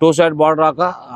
To side border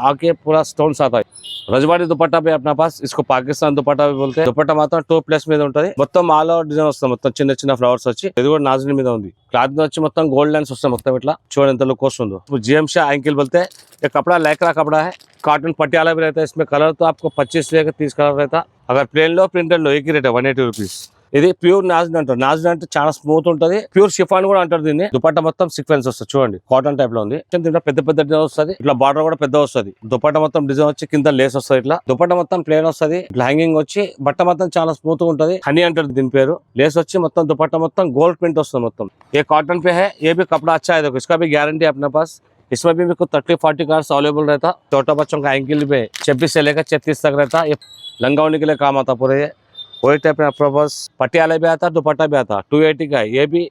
आके पूरा stones आता है। रजवाड़ी दुपट्टा भी अपने पास, इसको पाकिस्तान दुपट्टा भी बोलते हैं। दुपट्टा మాత్రం 2+ మీద ఉంటది, మొత్తం ఆల్ ఓవర్ డిజైన్ వస్తుంది, మొత్తం చిన్న చిన్న ఫ్లవర్స్ వచ్చి, ఇది కూడా నాజుని మీద ఉంది। క్లాత్ మీద వచ్చి మొత్తం గోల్డ్ లైన్స్ వస్తాయి, మొత్తం ఇట్లా చూడండి ఎంత లుక్ వస్తుందో। GMC एंकल बोलते हैं। ये कपड़ा लैक्रा कपड़ा है, कॉटन पटियाला भी रहता है। इसमें कलर तो आपको 25 लेकर 30 कलर रहता। अगर प्लेन लो प्रिंटेड लो एक ही रेट है 180 रुपीस। ఇది ప్యూర్ నాజుని అంటారు। నాజుని అంటే చాలా స్మూత్ ఉంటది, ప్యూర్ షిఫాన్ కూడా అంటారు దీన్ని। దుపట్టా మొత్తం సీక్వెన్స్ వస్తుంది చూడండి, కాటన్ టైప్ లో ఉంది। దీంట్లో పెద్ద పెద్ద డిజైన్ వస్తుంది, ఇట్లా బార్డర్ కూడా పెద్ద వస్తుంది। దుపట్టా మొత్తం డిజైన్ వచ్చి కింద లేస్ వస్తుంది, ఇట్లా దుపట్టా మొత్తం ప్లేన్ వస్తుంది। ఇట్లా హ్యాంగింగ్ వచ్చి బట్ట మొత్తం చాలా స్మూత్ గా ఉంటది, హనీ అంటారు దీని పేరు। లేస్ వచ్చి మొత్తం దుపట్టా మొత్తం గోల్డ్ ప్రింట్ వస్తుంది మొత్తం। ये कॉटन पे है, ये भी कपड़ा अच्छा है, देखो इसका भी गारंटी है अपने पास। इसमें भी मेरे को 30-40 कलर्स अवेलेबल रहता। छोटा बच्चों का एंकल पे 26 से लेकर 36 तक रहता। ये लंगा होने के लिए काम आता पूरे। वही टाइप में आपके पास पटियाला भी आता, दुपट्टा भी आता। 280 का है ये भी।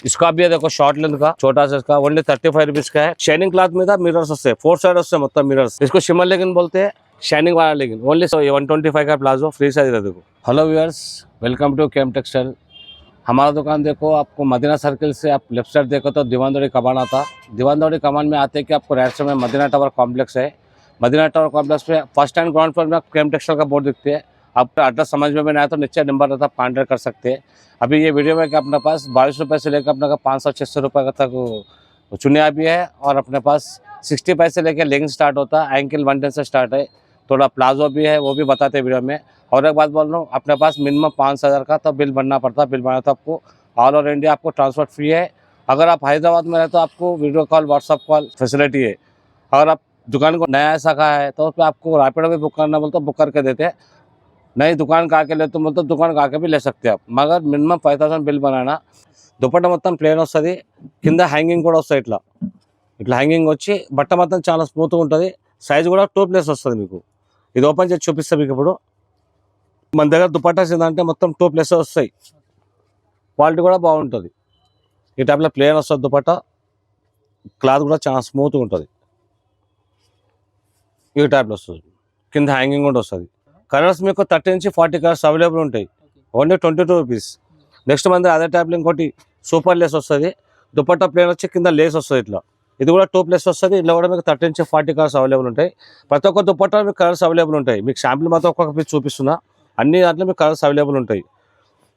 इसका भी है देखो शॉर्ट लेंथ का, छोटा सा इसका ओनली 35 रुपीज का है। शाइनिंग क्लॉथ में था, मिरर्स वस्ते 4 साइड वस्ते मतलब मिरर्स। इसको शिमर लेगिन बोलते हैं, शाइनिंग वाला लेगिन। ओनली 125 का प्लाजो, फ्री साइज है देखो। हेलो व्यूअर्स, वेलकम टू केम टेक्सटाइल। हमारा दुकान देखो आपको मदीना सर्किल से आप लेफ्ट साइड देखो तो दीवानदौड़ी कमान आता। दीवानदौड़ी कमान में आते कि आपको राइट साइड में मदीना टावर कॉम्प्लेक्स है। मदीना टावर कॉम्प्लेक्स पे फर्स्ट एंड ग्राउंड फ्लोर में आप केम टेक्सटाइल का बोर्ड दिखते हैं। आपका एड्रेस समझ में नहीं आया तो नीचे नंबर रहता, कॉन्टैक्ट कर सकते हैं। अभी ये वीडियो में कि अपने पास 22 रुपये से लेकर अपने का 500-600 रुपये तक चुनिया भी है। और अपने पास 60 पैसे लेकर लेगिंग स्टार्ट होता है, एंकल 110 से स्टार्ट है। थोड़ा प्लाजो भी है, वो भी बताते हैं वीडियो में। और एक बात बोल रहा हूँ, अपने पास मिनिमम 5,000 का तो बिल बनना पड़ता। बिल बनाना तो आपको ऑल ओवर इंडिया आपको ट्रांसपोर्ट फ्री है। अगर आप हैदराबाद में रहे तो आपको video call WhatsApp call facility है। अगर आप दुकान को नया ऐसा का है तो फिर आपको रैपिडो भी बुक करना बोलते बुक करके देते हैं। नई दुकान का आके ले तो बोलते दुकान का आके भी ले सकते हैं आप, मगर मिनिमम 5,000 बिल बनाना। దుపట్టా మొత్తం ప్లేన్ వస్తుంది, కింద హ్యాంగింగ్ కూడా వస్తుంది, ఇట్లా ఇట్లా హ్యాంగింగ్ వచ్చి బట్ట మొత్తం చాలా స్మూత్గా ఉంటుంది। సైజ్ కూడా 2+ వస్తుంది మీకు। ఇది ఓపెన్ చేసి చూపిస్తాను మీకు ఇప్పుడు। మన దగ్గర దుపట్టాస్ ఏంటంటే మొత్తం 2+ వస్తాయి, క్వాలిటీ కూడా బాగుంటుంది। ఈ టైప్లో ప్లేన్ వస్తుంది దుపట్టా, క్లాత్ కూడా చాలా స్మూత్గా ఉంటుంది। ఈ టైప్లో వస్తుంది, కింద హ్యాంగింగ్ కూడా వస్తుంది। కలర్స్ మీకు 30 నుంచి 40 కలర్స్ అవైలబుల్ ఉంటాయి, ఓన్లీ 22 రూపీస్। నెక్స్ట్ మన అదే టైప్లో ఇంకోటి సూపర్ లేస్ వస్తుంది, దుపట్టా ప్లేన్ వచ్చి కింద లేస్ వస్తుంది ఇట్లా। ఇది కూడా 2+ వస్తుంది, ఇలా కూడా మీకు 30 నుంచి 40 కలర్స్ అవైలబుల్ ఉంటాయి। ప్రతి ఒక్క దుపట్టా మీకు కలర్స్ అవైలబుల్ ఉంటాయి। మీకు శాంపిల్ మాత్రం ఒక్కొక్క పీస్ చూపిస్తున్నా, అన్ని దాంట్లో మీకు కలర్స్ అవైలబుల్ ఉంటాయి।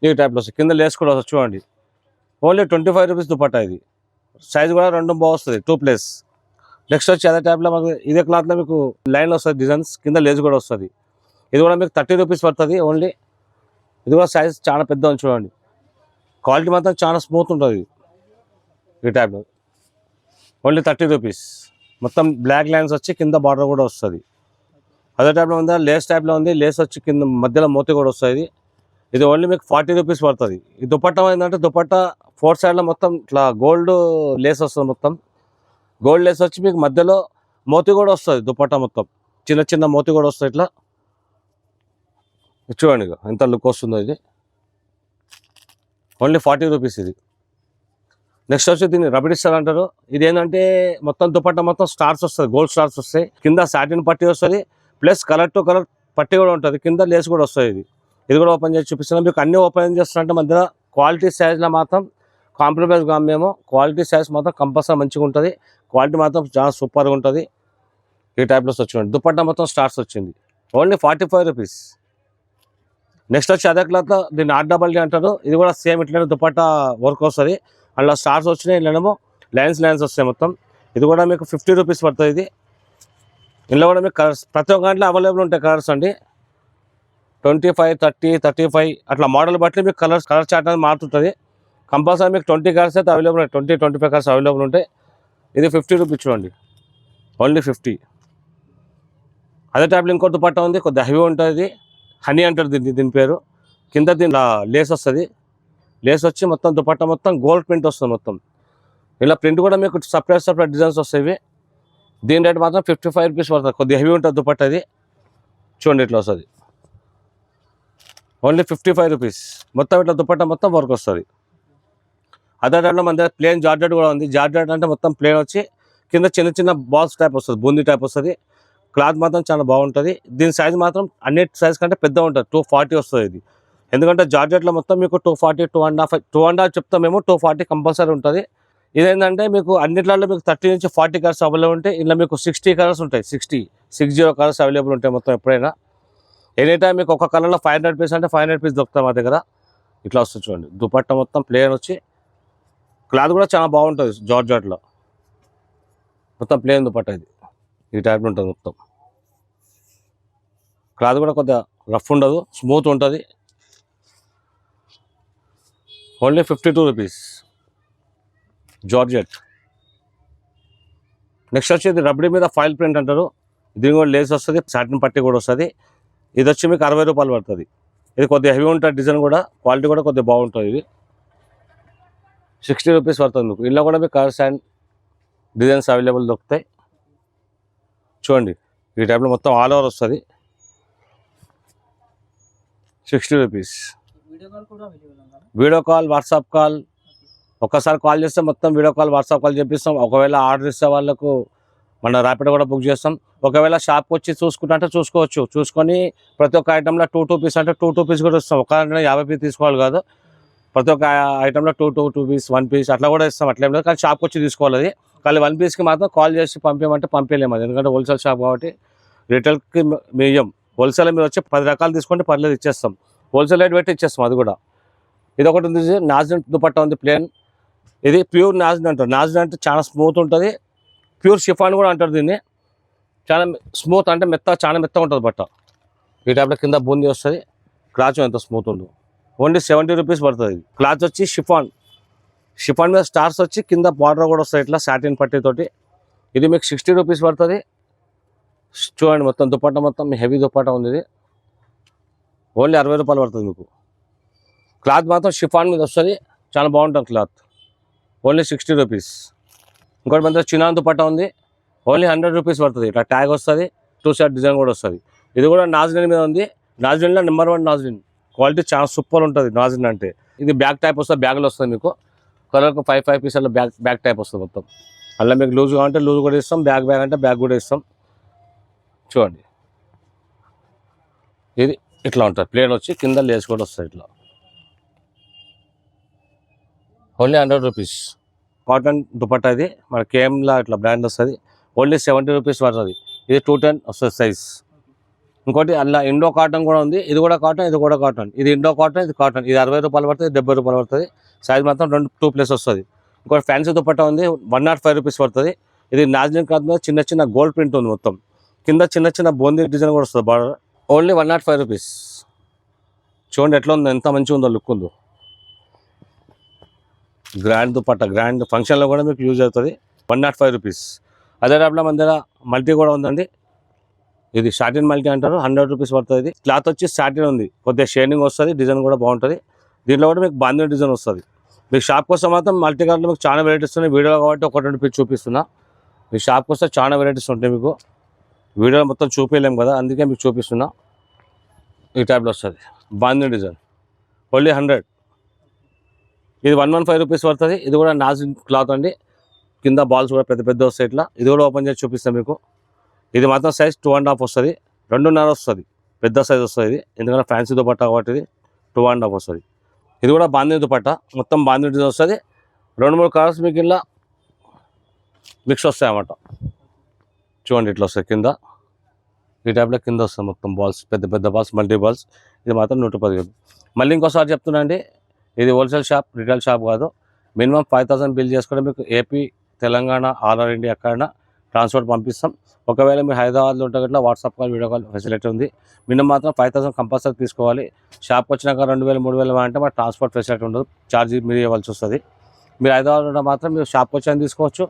ఈ టైప్లో వస్తుంది, కింద లేస్ కూడా వస్తుంది చూడండి, ఓన్లీ 25 రూపీస్ దుపట్టా ఇది। సైజ్ కూడా 2 బాగుస్తుంది, 2+। నెక్స్ట్ వచ్చి అదే టైప్లో మనకు ఇదే క్లాత్లో మీకు లైన్ వస్తుంది, డిజైన్స్ కింద లేస్ కూడా వస్తుంది। ఇది కూడా మీకు 30 రూపీస్ పడుతుంది ఓన్లీ। ఇది కూడా సైజ్ చాలా పెద్ద ఉంది చూడండి, క్వాలిటీ మాత్రం చాలా స్మూత్ ఉంటుంది। ఈ టైప్లో ఓన్లీ 30 రూపీస్। మొత్తం బ్లాక్ లైన్స్ వచ్చి కింద బార్డర్ కూడా వస్తుంది। అదే టైప్లో ఉందా, లేస్ టైప్లో ఉంది, లేస్ వచ్చి కింద మధ్యలో మోతి కూడా వస్తుంది। ఇది ఓన్లీ మీకు 40 రూపీస్ పడుతుంది। ఈ దుపట్టా ఏంటంటే దుపట్టా 4 సైడ్లో మొత్తం ఇట్లా గోల్డ్ లేస్ వస్తుంది, మొత్తం గోల్డ్ లేస్ వచ్చి మీకు మధ్యలో మోతి కూడా వస్తుంది। దుపట్టా మొత్తం చిన్న చిన్న మోతి కూడా వస్తుంది ఇట్లా చూడండి, ఎంత లుక్ వస్తుందో ఇది। ఓన్లీ 40 రూపీస్ ఇది। నెక్స్ట్ వచ్చి దీన్ని రబిడి స్టార్ అంటారు। ఇది ఏంటంటే మొత్తం దుపట్టా మొత్తం స్టార్స్ వస్తుంది, గోల్డ్ స్టార్స్ వస్తాయి, కింద సాటిన్ పట్టీ వస్తుంది, ప్లస్ కలర్ టు కలర్ పట్టీ కూడా ఉంటుంది, కింద లేస్ కూడా వస్తుంది। ఇది కూడా ఓపెన్ చేసి చూపిస్తున్నాం మీకు। అన్ని ఓపెన్ చేస్తున్నట్టు మధ్యలో క్వాలిటీ సైజ్లో మాత్రం కాంప్రమైజ్ కాదు మేము, క్వాలిటీ సైజ్ మాత్రం కంపల్సరీ మంచిగా ఉంటుంది, క్వాలిటీ మాత్రం చాలా సూపర్గా ఉంటుంది। ఈ టైప్లో వచ్చింది దుపట్టా మొత్తం స్టార్స్ వచ్చింది, ఓన్లీ 45 రూపీస్। నెక్స్ట్ వచ్చి అదే క్లాత్లో దీన్ని RDD అంటారు। ఇది కూడా సేమ్ ఇట్లనే దుపట్టా వర్క్ వస్తుంది, అందులో స్టార్స్ వచ్చినాయి, ఇట్లనేమో లైన్స్ వస్తాయి మొత్తం। ఇది కూడా మీకు 50 రూపీస్ పడుతుంది ఇది। ఇందులో కూడా మీకు కలర్స్ ప్రతి ఒక్క దాంట్లో అవైలబుల్ ఉంటాయి కలర్స్ అండి, 25, 30, 35 అట్లా మోడల్ బట్టి మీకు కలర్ చార్ట్ అనేది మారుతుంటుంది। కంపల్సరీ మీకు 20 కలర్స్ అయితే అవైలబుల్ ఉంటాయి, 20-25 కలర్స్ అవైలబుల్ ఉంటాయి। ఇది 50 రూపీస్ చూడండి, ఓన్లీ 50। అదే టైప్లో ఇంకో దుపట్టా ఉంది, కొద్దిగా హెవీ ఉంటుంది, హనీ అంటారు దీని పేరు। కింద దీనిలో లేస్ వస్తుంది, లేస్ వచ్చి మొత్తం దుపట్టా మొత్తం గోల్డ్ ప్రింట్ వస్తుంది మొత్తం। ఇలా ప్రింట్ కూడా మీకు సపరేట్ డిజైన్స్ వస్తాయి। దీని రేట్ మాత్రం 55 రూపీస్ పడుతుంది, కొద్దిగా హెవీ ఉంటుంది దుపట్టా ఇది చూడండి, ఇట్లా వస్తుంది, ఓన్లీ 55 రూపీస్। మొత్తం ఇట్లా దుపట్టా మొత్తం వర్క్ వస్తుంది। అదే టైప్లో మన దగ్గర ప్లేన్ జార్జెట్ కూడా ఉంది। జార్జెట్ అంటే మొత్తం ప్లేన్ వచ్చి కింద చిన్న చిన్న బాల్స్ టైప్ వస్తుంది, బూందీ టైప్ వస్తుంది, క్లాత్ మాత్రం చాలా బాగుంటుంది। దీని సైజ్ మాత్రం అన్ని సైజ్ కంటే పెద్ద ఉంటుంది, 240 వస్తుంది ఇది। ఎందుకంటే జార్జెట్లో మొత్తం మీకు 240, 2.5 చెప్తాం మేము, 240 కంపల్సరీ ఉంటుంది। ఇదేంటంటే మీకు అన్నిట్లలో మీకు 30 నుంచి 40 కలర్స్ అవైలబుల్ ఉంటాయి. ఇలా మీకు 60 కలర్స్ ఉంటాయి. 60 కలర్స్ అవైలబుల్ ఉంటాయి మొత్తం ఎప్పుడైనా. ఎనీ టైం మీకు ఒక కలర్లో 500 పీస్ అంటే 500 పీస్ దొరుకుతాయి మా దగ్గర. ఇట్లా వస్తుంది చూడండి. దుపట్టా మొత్తం ప్లేన్ వచ్చి క్లాత్ కూడా చాలా బాగుంటుంది. జార్జెట్లో మొత్తం ప్లేన్ దుపట్టా ఇది. ఈ టైప్లో ఉంటుంది మొత్తం. క్లాత్ కూడా కొద్దిగా రఫ్ ఉండదు, స్మూత్ ఉంటుంది. Only 52 rupees georgette. నెక్స్ట్ వచ్చేది రబడీ మీద ఫాయిల్ ప్రింట్ అంటారు. దీని కూడా లేస్ వస్తుంది, సాటిన్ పట్టి కూడా వస్తుంది. ఇది వచ్చి మీకు 60 రూపాయలు పడుతుంది. ఇది కొద్దిగా హెవీ ఉంటుంది, డిజైన్ కూడా క్వాలిటీ కూడా కొద్దిగా బాగుంటుంది. ఇది 60 రూపీస్ పడుతుంది మీకు. ఇలా కూడా మీకు కలర్స్ అండ్ డిజైన్స్ అవైలబుల్ దొరుకుతాయి. చూడండి ఈ టైప్లో మొత్తం ఆల్ ఓవర్ వస్తుంది. 60 rupees. Video call, WhatsApp call. ఒక్కసారి కాల్ చేస్తే మొత్తం వీడియో కాల్, వాట్సాప్ కాల్ చేపిస్తాం. ఒకవేళ ఆర్డర్ ఇస్తే వాళ్ళకు మన ర్యాపిడో కూడా బుక్ చేస్తాం. ఒకవేళ షాప్కి వచ్చి చూసుకుంటే చూసుకోవచ్చు. చూసుకొని ప్రతి ఒక్క ఐటెంలో 2 పీస్ అంటే 2 పీస్ కూడా ఇస్తాం. ఒక 50 పీస్ తీసుకోవాలి కాదు, ప్రతి ఒక్క ఐటెంలో 2 పీస్ 1 పీస్ అట్లా కూడా ఇస్తాం. అట్లేం లేదు, కానీ షాప్కి వచ్చి తీసుకోవాలి. అది కానీ 1 పీస్కి మాత్రం కాల్ చేసి పంపించమంటే పంపించలేము. అది ఎందుకంటే హోల్సేల్ షాప్ కాబట్టి రిటైల్కి మేయం. హోల్సేల్ మీరు వచ్చి 10 రకాలు తీసుకుంటే పర్లేదు ఇచ్చేస్తాం. హోల్సేల్ రేట్ పెట్టి ఇచ్చేస్తాం. అది కూడా ఇది ఒకటి ఉంది. నాజిన్ దుపట్టా ఉంది ప్లేన్. ఇది ప్యూర్ నాజిన్ అంటారు. నాజిన్ అంటే చాలా స్మూత్ ఉంటుంది. ప్యూర్ షిఫాన్ కూడా అంటారు దీన్ని. చాలా స్మూత్ అంటే చాలా మెత్తగా ఉంటుంది బట్ట. ఈ టైప్లో కింద బూందీ వస్తుంది. క్లాత్ ఎంత స్మూత్ ఉంటుంది. ఓన్లీ 70 రూపీస్ పడుతుంది. క్లాత్ వచ్చి షిఫాన్ మీద స్టార్స్ వచ్చి కింద బార్డర్ కూడా వస్తాయి ఇట్లా సాటిన్ పట్టీతోటి. ఇది మీకు 60 రూపీస్ పడుతుంది. చూడండి మొత్తం దుపట్టా మొత్తం హెవీ దుపట్టా ఉంది. ఇది ఓన్లీ 60 రూపాయలు పడుతుంది మీకు. క్లాత్ మాత్రం షిఫాన్ మీద వస్తుంది, చాలా బాగుంటుంది క్లాత్. Only 60 rupees. ఇంకోటి మన చిన్న దుపట్టా ఉంది. ఓన్లీ 100 రూపీస్ పడుతుంది. ఇట్లా ట్యాగ్ వస్తుంది, 2 సైడ్ డిజైన్ కూడా వస్తుంది. ఇది కూడా నాజిన్ మీద ఉంది. నాజిన్లో నెంబర్ 1 నాజిన్. క్వాలిటీ చాలా సూపర్ ఉంటుంది నాజిన్ అంటే. ఇది బ్యాగ్ టైప్ వస్తుంది, బ్యాగ్లో వస్తుంది మీకు. కలర్కు 5 పీసుల్లో బ్యాగ్ టైప్ వస్తుంది మొత్తం. అలా మీకు లూజ్ కావాలంటే లూజ్ కూడా ఇస్తాం, బ్యాగ్ అంటే బ్యాగ్ కూడా ఇస్తాం. చూడండి ఇది ఇట్లా ఉంటుంది. ప్లేన్ వచ్చి కింద లేస్ కూడా వస్తుంది ఇట్లా. Only 100 rupees. కాటన్ దుపట్టా ఇది మన కేఎంలా ఇట్లా బ్రాండ్ వస్తుంది. ఓన్లీ 70 రూపీస్ పడుతుంది. ఇది 210 వస్తుంది సైజ్. ఇంకోటి అలా ఇండో కాటన్ కూడా ఉంది. ఇది కూడా కాటన్, ఇది కూడా కాటన్. ఇది ఇండో కాటన్, ఇది కాటన్. ఇది 60 రూపాయలు పడుతుంది, 70 రూపాయలు పడుతుంది. సైజ్ మాత్రం 2 ప్లేస్ వస్తుంది. ఇంకోటి ఫ్యాన్సీ దుపట్టా ఉంది. 105 రూపీస్ పడుతుంది. ఇది నాజిన్ క్లాత్ మీద చిన్న గోల్డ్ ప్రింట్ ఉంది మొత్తం. కింద చిన్న బూందీ డిజైన్ కూడా వస్తుంది బార్డర్. Only 105 rupees. చూడండి ఎట్లా ఉందో, ఎంత మంచిగా ఉందో, లుక్ ఉందో. గ్రాండ్ దుపట్టా, గ్రాండ్ ఫంక్షన్లో కూడా మీకు యూజ్ అవుతుంది. 105 రూపీస్. అదే టైప్లో మన దగ్గర మల్టీ కూడా ఉందండి. ఇది సాటిన్ మల్టీ అంటారు. 100 రూపీస్ పడుతుంది. ఇది క్లాత్ వచ్చి సాటిన్ ఉంది, కొద్దిగా షైనింగ్ వస్తుంది, డిజైన్ కూడా బాగుంటుంది. దీంట్లో కూడా మీకు బాంధీ డిజైన్ వస్తుంది. మీకు షాప్కి వస్తే మాత్రం మల్టీ కలర్లో మీకు చాలా వెరైటీస్ ఉన్నాయి. వీడియోలో కాబట్టి 1-2 పీస్ చూపిస్తున్నా. మీ షాప్కి వస్తే చాలా వెరైటీస్ ఉంటాయి మీకు. వీడియోలో మొత్తం చూపించలేము కదా, అందుకే మీకు చూపిస్తున్నా. ఈ టైప్లో వస్తుంది బాంధీ డిజైన్. ఓన్లీ 100. ఇది 115 రూపీస్ పడుతుంది. ఇది కూడా నాజిన్ క్లాత్ అండి. కింద బాల్స్ కూడా పెద్ద వస్తాయి ఇట్లా. ఇది కూడా ఓపెన్ చేసి చూపిస్తాను మీకు. ఇది మాత్రం సైజ్ 2.5 వస్తుంది, 2.5 వస్తుంది. పెద్ద సైజ్ వస్తుంది ఇది, ఎందుకంటే ఫ్యాన్సీ దుపట్టా కాబట్టి ఇది 2.5 వస్తుంది. ఇది కూడా బాంధీ దుపట్టా, మొత్తం బాంధీ డిజైన్ వస్తుంది. 2-3 కలర్స్ మీకు ఇలా మిక్స్ వస్తాయి అన్నమాట. చూడండి ఇట్లా వస్తాయి కింద. ఈ టైప్లో కింద వస్తుంది మొత్తం బాల్స్, పెద్ద బాల్స్, మల్టీ బాల్స్. ఇది మాత్రం 115. మళ్ళీ ఇంకోసారి చెప్తున్నా అండి, ఇది హోల్సేల్ షాప్, రిటైల్ షాప్ కాదు. మినిమం 5000 బిల్ చేసుకుంటే మీకు AP, Telangana, all over India ఎక్కడైనా ట్రాన్స్పోర్ట్ పంపిస్తాం. ఒకవేళ మీరు హైదరాబాద్లో ఉంటే గట్లా WhatsApp call, video call facility ఉంది. మినిమం మాత్రం 5000 కంపల్సరీ తీసుకోవాలి. షాప్కి వచ్చినాక 2000, 3000 అంటే మా ట్రాన్స్పోర్ట్ ఫెసిలిటీ ఉండదు, ఛార్జ్ మీరు ఇవ్వాల్సి వస్తుంది. మీరు హైదరాబాద్లో ఉంటే మాత్రం మీరు షాప్కి వచ్చి తీసుకోవచ్చు.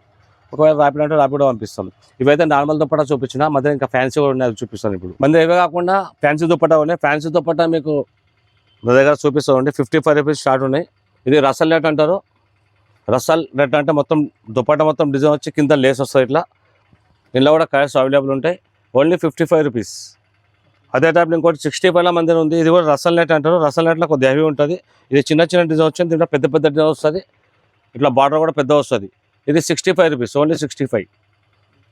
ఒకవేళ ర్యాపిడ్ అంటే ర్యాపిడ్ పంపిస్తాం. ఇవైతే నార్మల్ దుపట్టా చూపించిన, మధ్య ఇంకా ఫ్యాన్సీ కూడా ఉన్నాయి, అది చూపిస్తాను ఇప్పుడు. మన ఇవే కాకుండా ఫ్యాన్సీ దుపట్టా ఉన్నాయి. ఫ్యాన్సీ దుపట్టా మీకు నా దగ్గర చూపిస్తామండి. 55 రూపీస్ స్టార్ట్ ఉన్నాయి. ఇది రసల్ నెట్ అంటారు. రసల్ నెట్ అంటే మొత్తం దుపట్టా మొత్తం డిజైన్ వచ్చి కింద లేస్ వస్తుంది ఇట్లా. దీనిలో కూడా కలర్స్ అవైలబుల్ ఉంటాయి. Only 55 rupees. అదే టైప్లో ఇంకోటి 65 మంది ఉంది. ఇది కూడా రసల్ నెట్ అంటారు. రసల్ నెట్లో కొద్దిగా హెవీ ఉంటుంది. ఇది చిన్న డిజైన్ వచ్చింది, దీంట్లో పెద్ద డిజైన్ వస్తుంది. ఇట్లా బార్డర్ కూడా పెద్ద వస్తుంది. ఇది 65 రూపీస్, ఓన్లీ 65.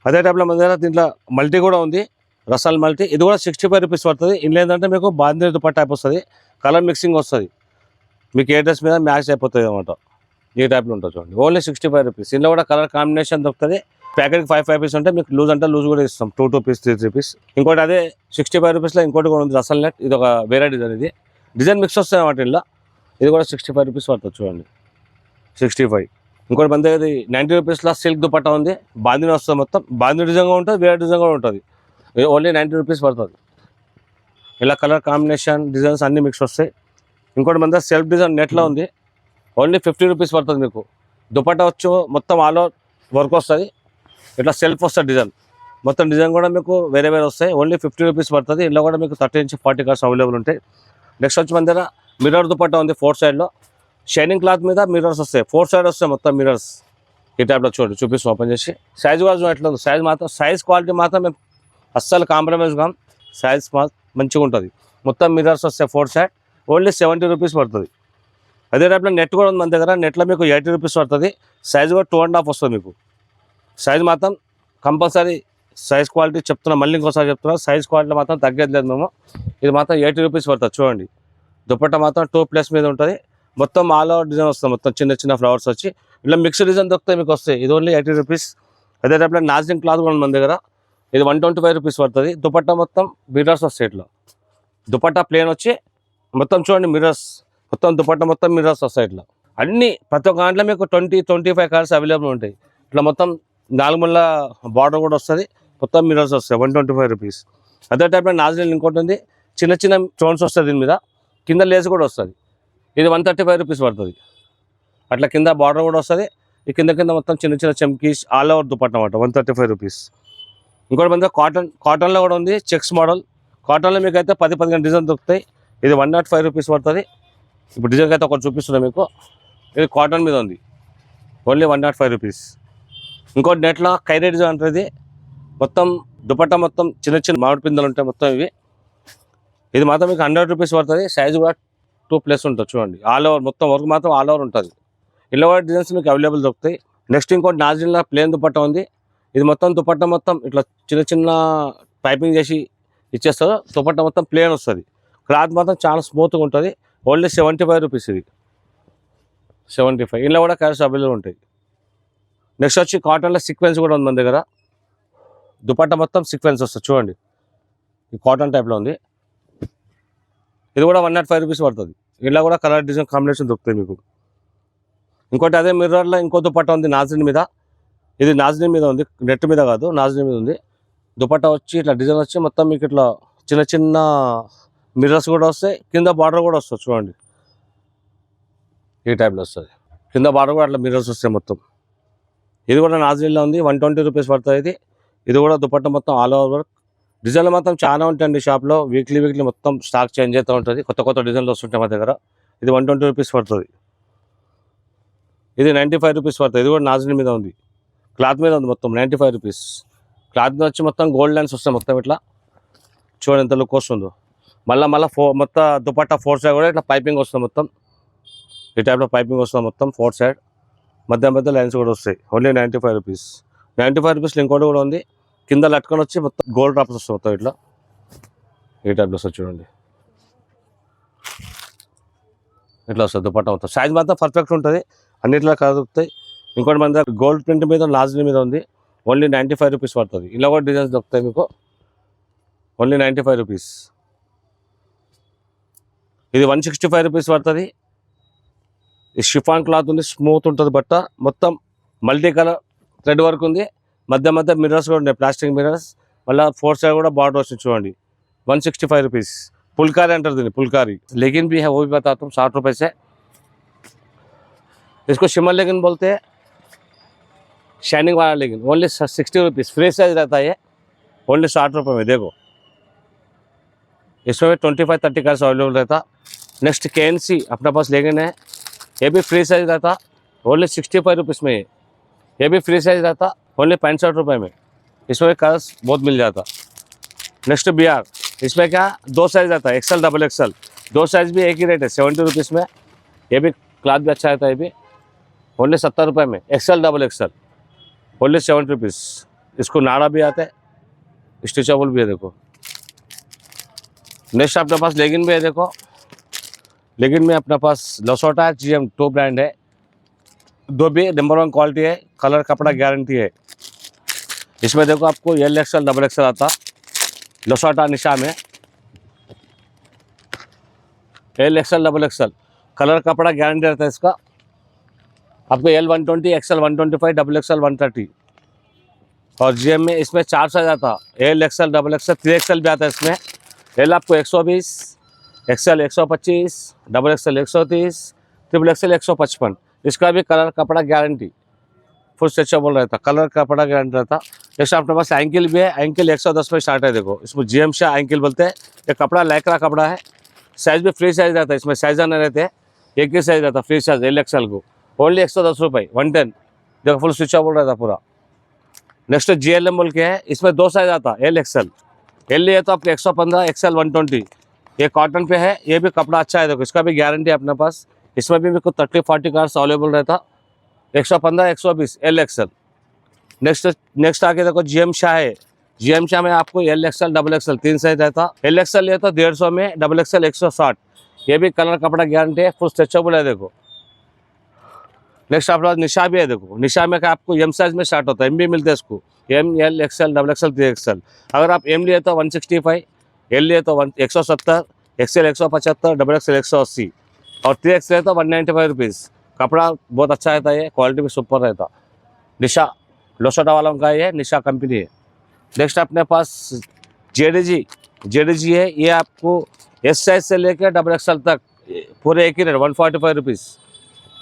అదే టైప్లో మన దగ్గర దీంట్లో మల్టీ కూడా ఉంది, రసల్ మల్టీ. ఇది కూడా 65 రూపీస్ పడుతుంది. ఇందులో ఏంటంటే మీకు బాంధీ దుపట్టా టైప్ వస్తుంది, కలర్ మిక్సింగ్ వస్తుంది. మీకు ఏ డ్రెస్ మీద మ్యాచ్ అయిపోతుంది అన్నమాట. ఈ టైప్లో ఉంటుంది చూడండి. Only 65 rupees. ఇందులో కూడా కలర్ కాంబినేషన్ దొరుకుతుంది. ప్యాకెట్కి 5 పీస్ ఉంటే మీకు లూజ్ అంటే లూజ్ కూడా ఇస్తాం, 2 పీస్ 3 పీస్. ఇంకోటి అదే 65 రూపీస్లో ఇంకోటి కూడా ఉంది రసల్ నెట్. ఇది ఒక వేరే డిజైన్. ఇది డిజైన్ మిక్స్ వస్తాయి వాటిల్లో. ఇది కూడా 65 రూపీస్ పడుతుంది చూడండి, 65. ఇంకోటి మన దగ్గర 90 రూపీస్లో సిల్క్ దుపట్టా ఉంది. బాందిని వస్తుంది, మొత్తం బాందిని డిజైన్ ఉంటుంది, వేరే డిజైన్ కూడా ఉంటుంది. ఓన్లీ 90 రూపీస్ పడుతుంది. ఇలా కలర్ కాంబినేషన్ డిజైన్స్ అన్ని మిక్స్ వస్తాయి. ఇంకోటి మన దగ్గర సెల్ఫ్ డిజైన్ నెట్లో ఉంది. ఓన్లీ 50 రూపీస్ పడుతుంది మీకు. దుపట్టా వచ్చు మొత్తం ఆల్ ఓవర్ వర్క్ వస్తుంది. ఇట్లా సెల్ఫ్ వస్తుంది డిజైన్, మొత్తం డిజైన్ కూడా మీకు వేరే వేరే వస్తాయి. ఓన్లీ 50 రూపీస్ పడుతుంది. ఇందులో కూడా మీకు 30 నుంచి 40 కలర్స్ అవైలబుల్ ఉంటాయి. నెక్స్ట్ వచ్చి మన దగ్గర మిర్రర్ దుపట్టా ఉంది. 4 సైడ్లో షైనింగ్ క్లాత్ మీద మిర్రర్స్ వస్తాయి. 4 సైడ్ వస్తాయి మొత్తం మిర్రర్స్. ఈ టైప్లో చూడండి, చూపిస్తాం ఓపెన్ చేసి. సైజ్ కూడా ఎట్లా ఉంది, సైజ్ క్వాలిటీ మాత్రం మేము అస్సలు కాంప్రమైజ్ కాం. సైజ్ మంచిగా ఉంటుంది. మొత్తం మిర్రర్స్ వస్తాయి 4 సైడ్. ఓన్లీ 70 రూపీస్ పడుతుంది. అదే టైప్లో నెట్ కూడా ఉంది మన దగ్గర. నెట్లో మీకు 80 రూపీస్ పడుతుంది. సైజ్ కూడా 2.5 వస్తుంది మీకు. సైజ్ మాత్రం కంపల్సరీ సైజ్ క్వాలిటీ చెప్తున్నా, మళ్ళీ ఇంకోసారి చెప్తున్నా, సైజ్ క్వాలిటీ మాత్రం తగ్గేది లేదు మేము. ఇది మాత్రం 80 రూపీస్ పడుతుంది చూడండి. దుపట్టా మాత్రం 2+ మీద ఉంటుంది. మొత్తం ఆల్ ఓవర్ డిజైన్ వస్తుంది, మొత్తం చిన్న చిన్న ఫ్లవర్స్ వచ్చి ఇలా మిక్స్డ్ డిజైన్ దొరుకుతాయి మీకు వస్తాయి. ఇది ఓన్లీ 80 రూపీస్. అదే టైప్లో నాజింగ్ క్లాత్ కూడా ఉంది మన దగ్గర. ఇది 125 రూపీస్ పడుతుంది. దుపట్టా మొత్తం మిర్రర్స్ వస్తాయి. ఇట్లా దుపట్టా ప్లేన్ వచ్చి మొత్తం చూడండి మిర్రర్స్, మొత్తం దుపట్టా మొత్తం మిర్రర్స్ వస్తాయి. ఇట్లా అన్ని ప్రతి ఒక్క దాంట్లో మీకు 20-25 కలర్స్ అవైలబుల్ ఉంటాయి. ఇట్లా మొత్తం 4 ముళ్ళ బార్డర్ కూడా వస్తుంది, మొత్తం మిర్రర్స్ వస్తాయి. 125 రూపీస్. అదే టైప్లో నాజిల్ ఇంకోటి ఉంది, చిన్న చిన్న స్టోన్స్ వస్తుంది దీని మీద, కింద లేస్ కూడా వస్తుంది. ఇది 135 రూపీస్ పడుతుంది. అట్లా కింద బార్డర్ కూడా వస్తుంది. ఈ కింద మొత్తం చిన్న చిన్న చమ్కీస్ ఆల్ ఓవర్ దుపట్టా అన్నమాట. 135 రూపీస్. ఇంకోటి మన కాటన్లో కూడా ఉంది, చెక్స్ మోడల్. కాటన్లో మీకు అయితే 10-15 డిజైన్ దొరుకుతాయి. ఇది 105 రూపీస్ పడుతుంది. ఇప్పుడు డిజైన్కి అయితే ఒకటి చూపిస్తున్నాం మీకు. ఇది కాటన్ మీద ఉంది, ఓన్లీ 105 రూపీస్. ఇంకోటి నెట్లో కైరే డిజైన్ ఉంటుంది. మొత్తం దుపట్టా మొత్తం చిన్న చిన్న మామిడి పిందెలు ఉంటాయి మొత్తం ఇవి. ఇది మాత్రం మీకు 100 రూపీస్ పడుతుంది. సైజ్ కూడా 2+ ఉంటుంది చూడండి. ఆల్ ఓవర్ మొత్తం వర్క్ మాత్రం ఆల్ ఓవర్ ఉంటుంది. ఇలా కూడా డిజైన్స్ మీకు అవైలబుల్ దొరుకుతాయి. నెక్స్ట్ ఇంకోటి నాజిల్లో ప్లేన్ దుపట్టా ఉంది. ఇది మొత్తం దుపట్టా మొత్తం ఇట్లా చిన్న చిన్న పైపింగ్ చేసి ఇచ్చేస్తారు. దుపట్టా మొత్తం ప్లేన్ వస్తుంది. క్లాత్ మాత్రం చాలా స్మూత్గా ఉంటుంది. Only 75 rupees. ఇది 75. ఇలా కూడా కలర్స్ అవైలబుల్ ఉంటాయి. నెక్స్ట్ వచ్చి కాటన్లో సీక్వెన్స్ కూడా ఉంది మన దగ్గర. దుపట్టా మొత్తం సీక్వెన్స్ వస్తుంది చూడండి. ఈ కాటన్ టైప్లో ఉంది. ఇది కూడా 105 రూపీస్ పడుతుంది. ఇలా కూడా కలర్ డిజైన్ కాంబినేషన్ దొరుకుతాయి మీకు. ఇంకోటి అదే మిర్రర్లో ఇంకో దుపట్టా ఉంది నాజిన్ మీద. ఇది నాజిన్ మీద ఉంది, నెట్ మీద కాదు, నాజిన్ మీద ఉంది. దుపట్టా వచ్చి ఇట్లా డిజైన్ వచ్చి మొత్తం మీకు ఇట్లా చిన్న చిన్న మిర్రర్స్ కూడా వస్తాయి. కింద బార్డర్ కూడా వస్తుంది చూడండి, ఈ టైప్లో వస్తుంది. కింద బార్డర్ కూడా అట్లా మిర్రర్స్ వస్తాయి మొత్తం. ఇది కూడా నాజిన్లో ఉంది, 120 రూపీస్ పడుతుంది. ఇది కూడా దుపట్టా మొత్తం ఆల్ ఓవర్ వర్క్. డిజైన్లు మాత్రం చాలా ఉంటాయండి షాప్లో. వీక్లీ మొత్తం స్టాక్ చేంజ్ అవుతూ ఉంటుంది. కొత్త డిజైన్లు వస్తుంటాయి మా దగ్గర. ఇది 120 రూపీస్ పడుతుంది. ఇది 95 రూపీస్ పడుతుంది. ఇది కూడా నాజిన్ మీద ఉంది, క్లాత్ మీద ఉంది. మొత్తం 95 రూపీస్. క్లాత్ మీద వచ్చి మొత్తం గోల్డ్ లైన్స్ వస్తాయి మొత్తం ఇట్లా. చూడండి ఎంత లుక్ వస్తుందో. మళ్ళీ మొత్తం దుపట్టా 4 సైడ్ కూడా ఇట్లా పైపింగ్ వస్తుంది మొత్తం. ఈ టైప్లో పైపింగ్ వస్తుంది మొత్తం 4 సైడ్. మధ్య లైన్స్ కూడా వస్తాయి. Only 95 rupees. 95 రూపీస్లో ఇంకోటి కూడా ఉంది. కింద లట్కొని వచ్చి మొత్తం గోల్డ్ డ్రాప్స్ వస్తాయి మొత్తం ఇట్లా. ఈ టైప్లో వస్తుంది చూడండి, ఇట్లా వస్తుంది దుపట్టా మొత్తం. సైజ్ మాత్రం పర్ఫెక్ట్ ఉంటుంది, అన్నిట్లో కదుగుతాయి. ఇంకోటి మన దగ్గర గోల్డ్ ప్రింట్ మీద నాజిల్ మీద ఉంది. ఓన్లీ 95 రూపీస్ పడుతుంది. ఇలా కూడా డిజైన్స్ దొరుకుతాయి మీకు. Only 95 rupees. ఇది 165 రూపీస్ పడుతుంది. ఈ షిఫాన్ క్లాత్ ఉంది, స్మూత్ ఉంటుంది బట్ట. మొత్తం మల్టీ కలర్ థ్రెడ్ వర్క్ ఉంది. మధ్య మిర్రర్స్ కూడా ఉన్నాయి, ప్లాస్టిక్ మిర్రర్స్. మళ్ళీ 4 సైడ్ కూడా బార్డర్ వస్తుంది చూడండి. 165 రూपीस. फुलकारी अंटर दिन फुलकारी, लेकिन भी है वो भी बताता हूँ 60 रुपये से। इसको शिमर लेगिन बोलते हैं, शाइनिंग वाला लेगिन। ओनली 60 रुपीज़ फ्री साइज रहता है ये, ओनली 60 रुपये में। देखो इसमें 25-30 कलर्स अवेलेबल रहता। नेक्स्ट KNC अपने पास लेगिन है, ये भी फ्री साइज रहता, ओनली 65 रुपीज़ में। ये भी फ्री साइज रहता, ओनली 65 रुपये में। इसमें कलर्स बहुत मिल जाता। नेक्स्ट BR, इसमें क्या 2 साइज आता है, XL डबल XL, 2 साइज भी एक ही रेट है 70 रुपीज़ में। ये भी क्लॉथ भी अच्छा रहता है, ये भी ओनली 70 रुपये में। XL double XL only 70 rupees. इसको नाड़ा भी आता है, स्ट्रेचेबल भी है। देखो नेक्स्ट अपने पास लेगिन भी है। देखो लेगिन में अपने पास लसोटा GM 2 ब्रांड है, दो भी नंबर वन क्वालिटी है, कलर कपड़ा गारंटी है। इसमें देखो आपको एल एक्सएल डबल एक्सएल आता, लोसाटा निशा में L XL double XL colour कपड़ा गारंटी रहता है इसका। आपको L120 XL 125 डबल एक्सएल 130 और GM में इसमें 4 साइज आता, L XL double XL 3XL भी आता है इसमें। एल आपको 120, XL 125, double XL 130, triple XL 155। इसका भी कलर कपड़ा गारंटी फुल स्ट्रेचेबल रहता, कलर कपड़ा गारंटी रहता। जैसे अपने पास एंकिल भी है, एंकिल 110 में स्टार्ट है। देखो इसमें GM शाह एंकिल बोलते हैं। ये कपड़ा लैक्रा कपड़ा है, साइज भी फ्री साइज रहता है, इसमें साइज नहीं रहते, एक ही साइज रहता फ्री साइज एल एक्सएल को, ओनली 110 रुपये 110। देखो फुल स्विचेबल रहता पूरा। नेक्स्ट GLM बोल के है, इसमें 2 साइज आता, एल एक्सएल। एल है तो आपको 115, XL 120। ये कॉटन पे है, ये भी कपड़ा अच्छा है। देखो इसका भी गारंटी है अपने पास। इसमें भी मेरे को 30-40 कार्स अवेलेबल रहता, 115, 120 एल एक्सएल। नेक्स्ट आके देखो GM शाह है। GM शाह में आपको L XL double XL 3 size रहता। एल एक्सएल है तो 150 में, डबल एक्सएल 160। ये भी कलर कपड़ा गारंटी है, फुल स्ट्रेचेबल है। देखो नेक्स्ट आपके पास निशा भी है। देखो निशा में का आपको M साइज में स्टार्ट होता है, M भी मिलते हैं इसको, M, L, XL, double XL 3XL। अगर आप M लिए तो 165, L लिए तो 170, XL 175, डबल एक्सएल 180 और 3XL तो 195 रुपीज़। कपड़ा बहुत अच्छा रहता है, क्वालिटी भी सुपर रहता। निशा लोसाटा वालों का ये निशा कंपनी है। नेक्स्ट अपने पास JDG है। ये आपको S साइज से लेकर डबल एक्सएल तक पूरे एक ही रेट 145 रुपीज़।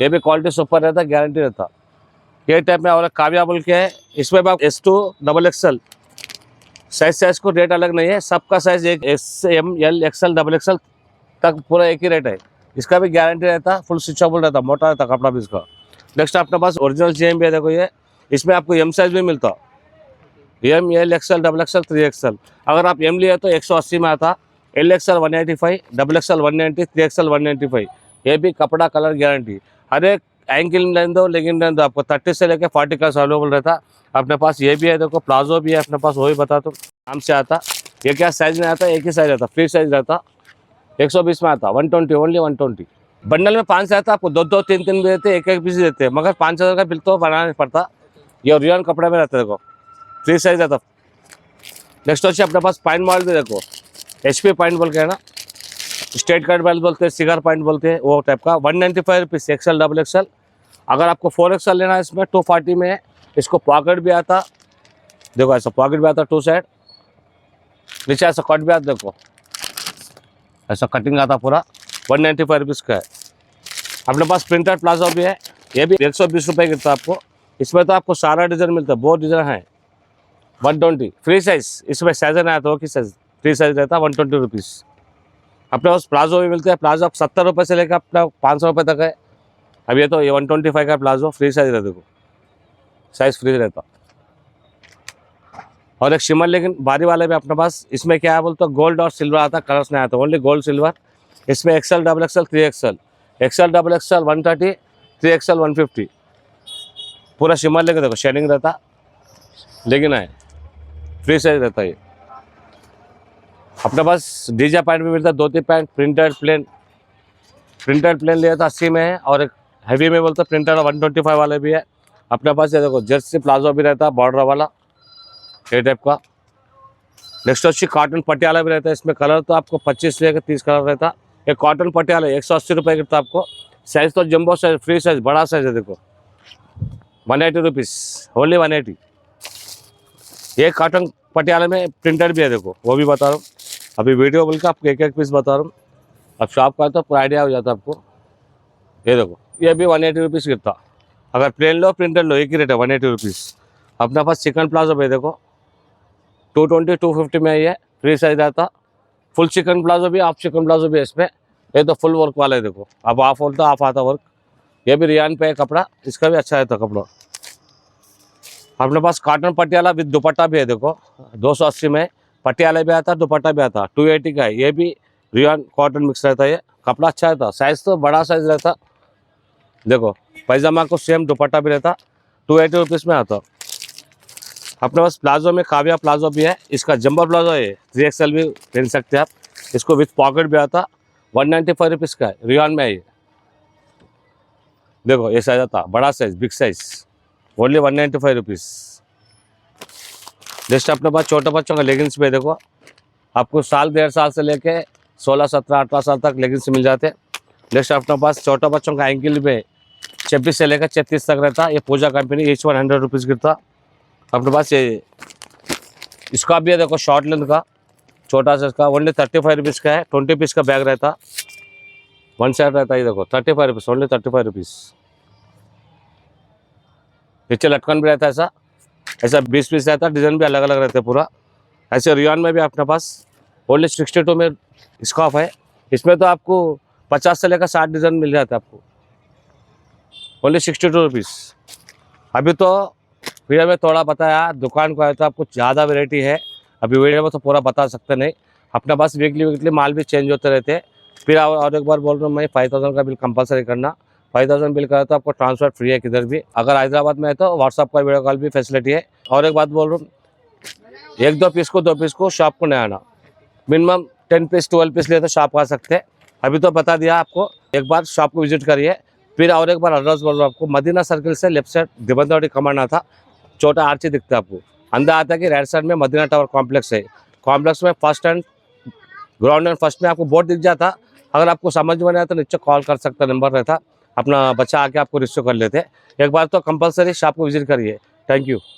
ये भी क्वालिटी सुपर रहता, गारंटी रहता। ये टाइप में और काव्या बोल के है, इसमें भी S2 डबल एक्सएल साइज को रेट अलग नहीं है, सबका साइज एक S, M, L, XL double XL तक पूरा एक ही रेट है। इसका भी गारंटी रहता, फुल स्विचेबल रहता, मोटा रहता कपड़ा भी इसका। नेक्स्ट अपने पास ओरिजिनल GM भी है। देखो ये इसमें आपको M साइज भी मिलता, M, L, XL, double XL 3XL। अगर आप M लिए तो 180 में आता, L XL 185, double XL 190, 3XL 195। ये भी कपड़ा कलर गारंटी। हर एक एंकिल लेन दो, लेकिन लेन दो आपको 30 से लेकर 40 का अवेलेबल रहता अपने पास। ये भी है, देखो प्लाजो भी है अपने पास, वही बता तो नाम से आता। ये क्या साइज में आता, एक ही साइज रहता, फ्री साइज रहता। 120 में आता, 120, ओनली 120। बंडल में 5 रहता, आपको 2-2, 3-3 भी देते, एक पीस देते, मगर 5000 का बिल तो बनाना पड़ता। ये रियन कपड़े में रहता है, देखो फ्री साइज रहता। नेक्स्ट వచ్చి अपने पास पॉइंट मॉडल भी देखो, HP पॉइंट बोल के है ना, स्ट्रेट कट बेल्ट बोलते हैं, सिगार पॉइंट बोलते हैं, वो टाइप का 195 रुपीज़ XL डबल एक्सएल। अगर आपको 4XL लेना है इसमें 240 में है। इसको पॉकेट भी आता, देखो ऐसा पॉकेट भी आता 2 साइड, नीचे ऐसा कट भी आता, देखो ऐसा कटिंग आता पूरा। 195 रुपीज़ का है। अपने पास प्रिंटेड प्लाजो भी है, ये भी 120 रुपये गिरता है आपको। इसमें तो आपको सारा डिज़ाइन मिलता है, बहुत डिज़ाइन है। 120 फ्री साइज, इसमें साइज नहीं आता, कि साइज फ्री साइज रहता 120 रुपीज़। अपने पास प्लाजो भी मिलते हैं, प्लाजो आप 70 रुपये से लेकर अपना 500 रुपये तक है। अब ये तो ये 125 का प्लाजो फ्री साइज रहता, देखो साइज फ्री रहता। और एक शिमर लेकिन भारी वाले भी अपने पास। इसमें क्या है बोलते, गोल्ड और सिल्वर आता, कलर्स नहीं आता, ओनली गोल्ड सिल्वर। इसमें XL double XL 3XL, XL double XL 130, 3XL 150। पूरा शिमर लेके देखो शेडिंग रहता, लेकिन है फ्री साइज रहता है। ये अपने पास डीजा पैंट भी मिलता है, 2-3 पैंट प्रिंटेड प्लेन लिया था 80 में है, और एक हैवी में बोलते प्रिंटेड 125 वाले भी है अपने पास। ये देखो जर्सी प्लाजो भी रहता है, बॉर्डर वाला ये टाइप का। नेक्स्ट अच्छी कॉटन पटियाला भी रहता है। इसमें कलर तो आपको 25 से लेकर 30 कलर रहता। ये कॉटन पटियाला 180 रुपये गिरता आपको। साइज तो जंबो साइज, फ्री साइज, बड़ा साइज है, देखो 180 रुपीज़, ओनली 180। ये कॉटन पटियाला में प्रिंटेड भी है, देखो वो भी बता रहा हूँ। अभी वीडियो बोल के आपको एक पीस बता रहा हूँ, अब शॉप का तो पूरा आइडिया हो जाता है आपको। ये देखो ये भी 180 रुपीज़ गिरता। अगर प्लेन लो प्रिंटेड लो, एक ही रेट है 180 रुपीज़। अपने पास चिकन प्लाजो भी देखो 220, 250 में ये फ्री साइज रहता। फुल चिकन प्लाजो भी, हाफ चिकन प्लाजो भी है इसमें। ये तो फुल वर्क वाला है, देखो अब हाफ होता हाफ आता वर्क। ये भी रियान पे है कपड़ा, इसका भी अच्छा रहता कपड़ा। अपने पास कॉटन पटियाला विद दुपट्टा भी है, देखो 280 में पटियाला भी आता, दुपट्टा भी आता, 280 का है। ये भी रियान कॉटन मिक्स रहता है, ये कपड़ा अच्छा रहता, साइज तो बड़ा साइज रहता। देखो पैजामा को सेम दुपट्टा भी रहता, 280 रुपीज़ में आता। अपने पास प्लाजो में काव्या प्लाजो भी है, इसका जंबो प्लाजो है, 3XL भी पहन सकते हैं आप। इसको विथ पॉकेट भी आता, 195 रुपीज़ का है, रियान में है ये। देखो ये साइज आता बड़ा size big size only 195 rupees. Next अपने पास छोटे बच्चों का लेगिंग्स पे देखो, आपको साल 1.5 साल से लेके 16, 17, 18 साल तक लेगिंग्स मिल जाते हैं। नेक्स्ट अपने पास छोटे बच्चों का एंकल पे 26 से लेकर 36 तक रहता। ये पूजा कंपनी ईच 100 रुपीज़ गिरता। अपने पास ये इसका भी है देखो, शॉर्ट लेंथ का छोटा सा, इसका ओनली 35 रुपीज़ का है। 20 पीस का बैग रहता, वन साइड रहता है। ये देखो 35 रुपीज़, ओनली 35 रुपीज़। नीचे लटकन भी रहता है ऐसा ऐसा 20 पीस रहता है। डिज़ाइन भी अलग अलग रहते हैं पूरा। ऐसे रियान में भी अपने पास ओनली 62 में स्कार्फ है। इसमें तो आपको 50 से लेकर 60 डिज़ाइन मिल जाता है आपको, ओनली 62 रुपीज़। अभी तो वीडियो में थोड़ा बताया, दुकान को आया तो आपको ज़्यादा वैरायटी है। अभी वीडियो में तो पूरा बता सकते नहीं। अपने पास वीकली माल भी चेंज होते रहते हैं। फिर और एक बार बोल रहा हूँ मैं, 5000 का बिल कंपलसरी करना। 5000 बिल करा तो आपको ट्रांसफर फ्री है किधर भी। अगर हैदराबाद में है तो व्हाट्सअप का वीडियो कॉल भी फैसिलिटी है। और एक बात बोल रहा हूँ, 1-2 पीस को 2 पीस को शॉप को नहीं आना। मिनिमम 10 पीस 12 पीस लिए तो शॉप आ सकते हैं। अभी तो बता दिया आपको, एक बार शॉप को विजिट करिए। फिर और एक बार एड्रेस बोल रहा हूँ आपको, मदीना सर्किल से लेफ्ट साइड दिबंधवाड़ी कमांड आता, छोटा आर्ची दिखता है आपको। अंदर आता है कि राइट साइड में मदीना टावर कॉम्प्लेक्स है। कॉम्प्लेक्स में first and ground and first में आपको बोर्ड दिख जाता। अगर आपको समझ में नहीं आया तो नीचे कॉल कर सकता, नंबर रहता, अपना बच्चा आके आपको रिसीव कर लेते। एक बार तो कंपलसरी शॉप को विजिट करिए। Thank you.